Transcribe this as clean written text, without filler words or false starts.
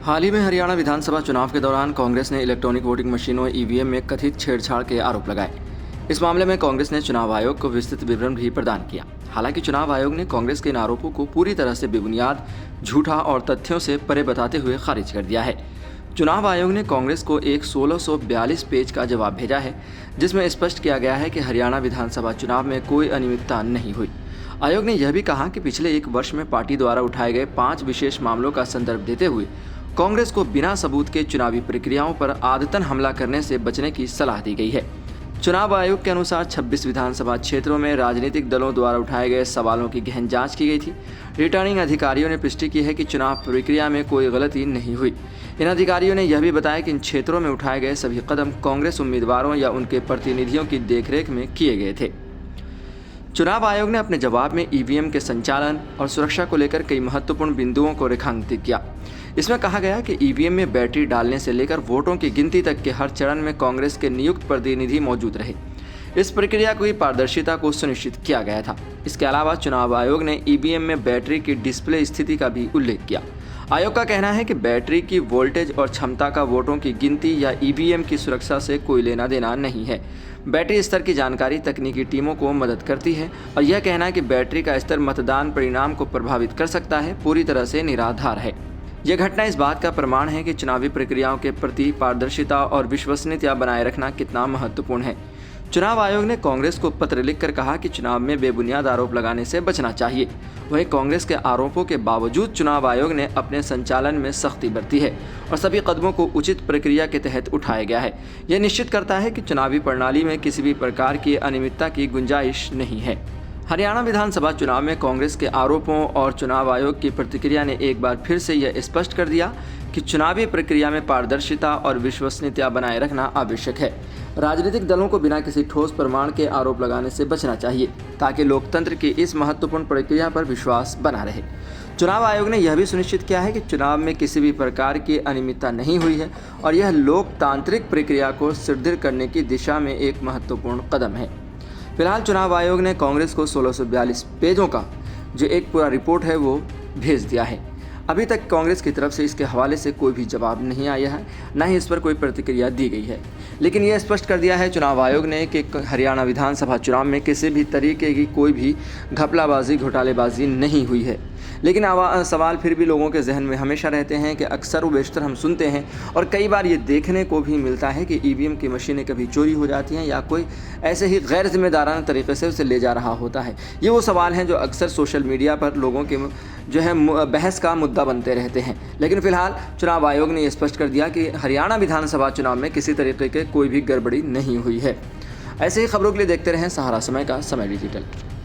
हाल ही में हरियाणा विधानसभा चुनाव के दौरान कांग्रेस ने इलेक्ट्रॉनिक वोटिंग मशीनों ईवीएम में कथित छेड़छाड़ के आरोप लगाए। इस मामले में कांग्रेस ने चुनाव आयोग को विस्तृत विवरण भी प्रदान किया। हालांकि चुनाव आयोग ने कांग्रेस के इन आरोपों को पूरी तरह से बेबुनियाद, झूठा और तथ्यों से परे बताते हुए खारिज कर दिया है। चुनाव आयोग ने कांग्रेस को एक 1642 पेज का जवाब भेजा है, जिसमें स्पष्ट किया गया है कि हरियाणा विधानसभा चुनाव में कोई अनियमितता नहीं हुई। आयोग ने यह भी कहा कि पिछले एक वर्ष में पार्टी द्वारा उठाए गए 5 विशेष मामलों का संदर्भ देते हुए कांग्रेस को बिना सबूत के चुनावी प्रक्रियाओं पर आदतन हमला करने से बचने की सलाह दी गई है। चुनाव आयोग के अनुसार 26 विधानसभा क्षेत्रों में राजनीतिक दलों द्वारा उठाए गए सवालों की गहन जांच की गई थी। रिटर्निंग अधिकारियों ने पुष्टि की है कि चुनाव प्रक्रिया में कोई गलती नहीं हुई। इन अधिकारियों ने यह भी बताया कि इन क्षेत्रों में उठाए गए सभी कदम कांग्रेस उम्मीदवारों या उनके प्रतिनिधियों की देखरेख में किए गए थे। चुनाव आयोग ने अपने जवाब में ईवीएम के संचालन और सुरक्षा को लेकर कई महत्वपूर्ण बिंदुओं को रेखांकित किया। इसमें कहा गया कि ईवीएम में बैटरी डालने से लेकर वोटों की गिनती तक के हर चरण में कांग्रेस के नियुक्त प्रतिनिधि मौजूद रहे। इस प्रक्रिया की पारदर्शिता को सुनिश्चित किया गया था। इसके अलावा चुनाव आयोग ने ईवीएम में बैटरी की डिस्प्ले स्थिति का भी उल्लेख किया। आयोग का कहना है कि बैटरी की वोल्टेज और क्षमता का वोटों की गिनती या ईवीएम की सुरक्षा से कोई लेना देना नहीं है। बैटरी स्तर की जानकारी तकनीकी टीमों को मदद करती है और यह कहना है कि बैटरी का स्तर मतदान परिणाम को प्रभावित कर सकता है, पूरी तरह से निराधार है। यह घटना इस बात का प्रमाण है कि चुनावी प्रक्रियाओं के प्रति पारदर्शिता और विश्वसनीयता बनाए रखना कितना महत्वपूर्ण है। चुनाव आयोग ने कांग्रेस को पत्र लिखकर कहा कि चुनाव में बेबुनियाद आरोप लगाने से बचना चाहिए। वहीं कांग्रेस के आरोपों के बावजूद चुनाव आयोग ने अपने संचालन में सख्ती बरती है और सभी कदमों को उचित प्रक्रिया के तहत उठाया गया है। यह निश्चित करता है कि चुनावी प्रणाली में किसी भी प्रकार की अनियमितता की गुंजाइश नहीं है। हरियाणा विधानसभा चुनाव में कांग्रेस के आरोपों और चुनाव आयोग की प्रतिक्रिया ने एक बार फिर से यह स्पष्ट कर दिया कि चुनावी प्रक्रिया में पारदर्शिता और विश्वसनीयता बनाए रखना आवश्यक है। राजनीतिक दलों को बिना किसी ठोस प्रमाण के आरोप लगाने से बचना चाहिए, ताकि लोकतंत्र की इस महत्वपूर्ण प्रक्रिया पर विश्वास बना रहे। चुनाव आयोग ने यह भी सुनिश्चित किया है कि चुनाव में किसी भी प्रकार की अनियमितता नहीं हुई है और यह लोकतांत्रिक प्रक्रिया को सुदृढ़ करने की दिशा में एक महत्वपूर्ण कदम है। फिलहाल चुनाव आयोग ने कांग्रेस को 1642 पेजों का जो एक पूरा रिपोर्ट है वो भेज दिया है। अभी तक कांग्रेस की तरफ से इसके हवाले से कोई भी जवाब नहीं आया है, न ही इस पर कोई प्रतिक्रिया दी गई है। लेकिन यह स्पष्ट कर दिया है चुनाव आयोग ने कि हरियाणा विधानसभा चुनाव में किसी भी तरीके की कोई भी घपलाबाजी, घोटालेबाजी नहीं हुई है। लेकिन सवाल फिर भी लोगों के जहन में हमेशा रहते हैं कि अक्सर व बेशतर हम सुनते हैं और कई बार ये देखने को भी मिलता है कि ईवीएम की मशीनें कभी चोरी हो जाती हैं या कोई ऐसे ही गैर जिम्मेदाराना तरीके से उसे ले जा रहा होता है। ये वो सवाल हैं जो अक्सर सोशल मीडिया पर लोगों के जो है बहस का मुद्दा बनते रहते हैं। लेकिन फिलहाल चुनाव आयोग ने ये स्पष्ट कर दिया कि हरियाणा विधानसभा चुनाव में किसी तरीके की कोई भी गड़बड़ी नहीं हुई है। ऐसे ही खबरों के लिए देखते रहें सहारा समय का समय डिजिटल।